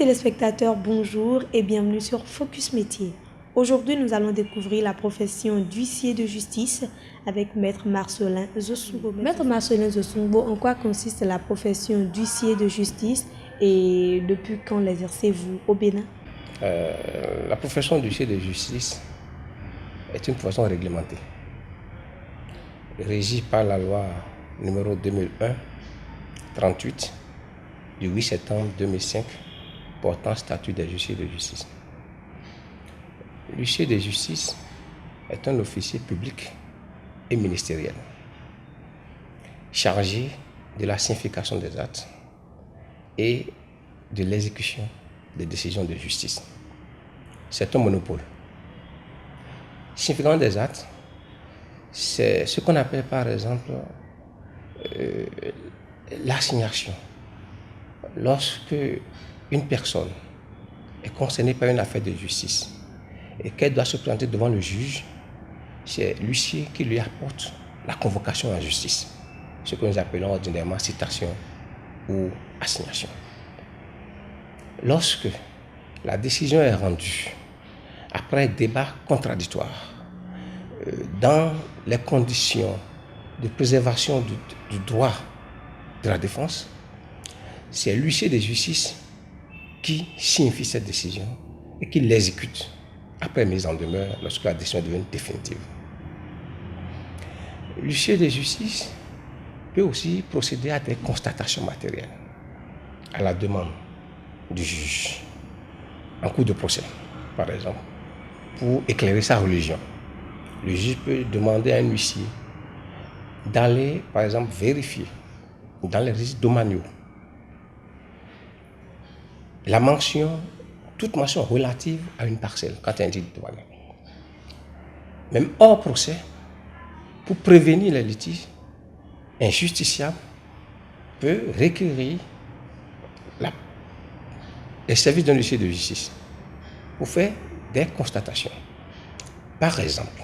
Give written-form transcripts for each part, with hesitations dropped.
téléspectateurs, bonjour et bienvenue sur Focus Métier. Aujourd'hui, nous allons découvrir la profession d'huissier de justice avec Maître Marcelin Zosungbo. Maître Marcelin Zosungbo, en quoi consiste la profession d'huissier de justice et depuis quand l'exercez-vous au Bénin? La profession d'huissier de justice est une profession réglementée, régie par la loi numéro 2001-38 du 8 septembre 2005 portant statut des huissiers de justice. L'huissier de justice est un officier public et ministériel chargé de la signification des actes et de l'exécution des décisions de justice. C'est un monopole. Signification des actes, c'est ce qu'on appelle par exemple l'assignation. Lorsque une personne est concernée par une affaire de justice et qu'elle doit se présenter devant le juge, c'est l'huissier qui lui apporte la convocation en justice, ce que nous appelons ordinairement citation ou assignation. Lorsque la décision est rendue après débat contradictoire, dans les conditions de préservation du droit de la défense, c'est l'huissier de justice qui signifie cette décision et qui l'exécute après mise en demeure lorsque la décision est devenue définitive. L'huissier de justice peut aussi procéder à des constatations matérielles à la demande du juge en cours de procès, par exemple, pour éclairer sa religion. Le juge peut demander à un huissier d'aller, par exemple, vérifier dans les registres domaniaux la mention, toute mention relative à une parcelle quand il y a un titre domanial. Même hors procès, pour prévenir les litiges, un justiciable peut requérir les services d'un huissier de justice pour faire des constatations. Par exemple,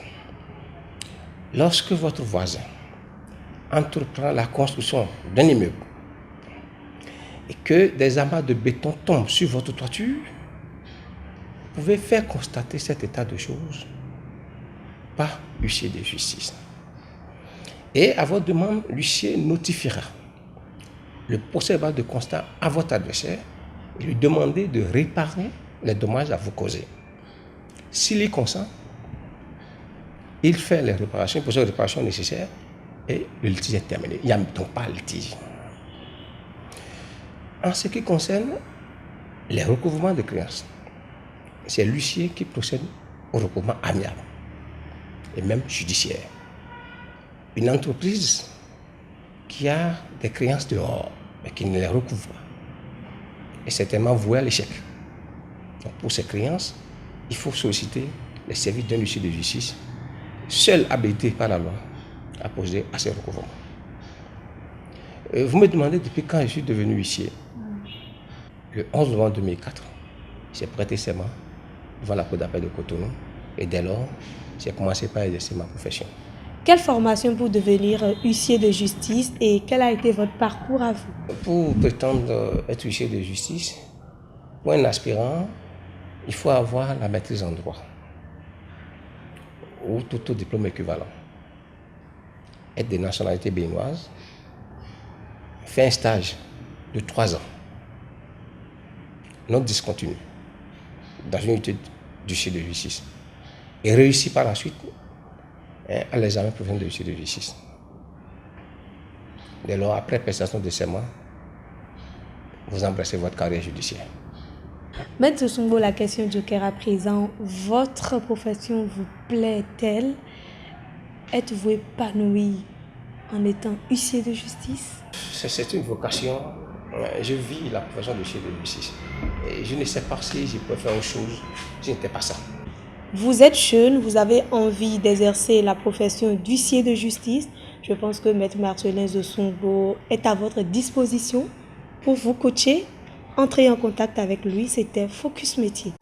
lorsque votre voisin entreprend la construction d'un immeuble et que des amas de béton tombent sur votre toiture, vous pouvez faire constater cet état de choses par l'huissier de justice. Et à votre demande, l'huissier notifiera le procès-verbal de constat à votre adversaire et lui demander de réparer les dommages à vous causer. S'il y consent, il fait les réparations, pour les réparations nécessaires et le litige est terminé. Il n'y a donc pas de litige. En ce qui concerne les recouvrements de créances, c'est l'huissier qui procède au recouvrement amiable et même judiciaire. Une entreprise qui a des créances dehors, mais qui ne les recouvre pas, est certainement vouée à l'échec. Donc pour ces créances, il faut solliciter les services d'un huissier de justice, seul habilité par la loi à procéder à ces recouvrements. Vous me demandez depuis quand je suis devenu huissier. Le 11 novembre 2004, j'ai prêté serment devant la Cour d'appel de Cotonou et dès lors, j'ai commencé par exercer ma profession. Quelle formation pour devenir huissier de justice et quel a été votre parcours à vous? Pour prétendre être huissier de justice, pour un aspirant, il faut avoir la maîtrise en droit ou tout autre diplôme équivalent, être de nationalité béninoise, faire un stage de 3 ans, non discontinu, dans une unité d'huissier de justice, et réussir par la suite à l'examen professionnel de huissier de justice. Dès lors, après prestation de serment, vous embrassez votre carrière judiciaire. Maître Zosungbo, la question joker à présent, votre profession vous plaît-elle? Êtes-vous épanoui en étant huissier de justice? C'est une vocation. Je vis la profession de huissier de justice. Et je ne sais pas si je peux faire autre chose si ce n'était pas ça. Vous êtes jeune, vous avez envie d'exercer la profession d'huissier de justice. Je pense que Maître Marcelin Zosungbo est à votre disposition pour vous coacher. Entrez en contact avec lui, c'était Focus Métier.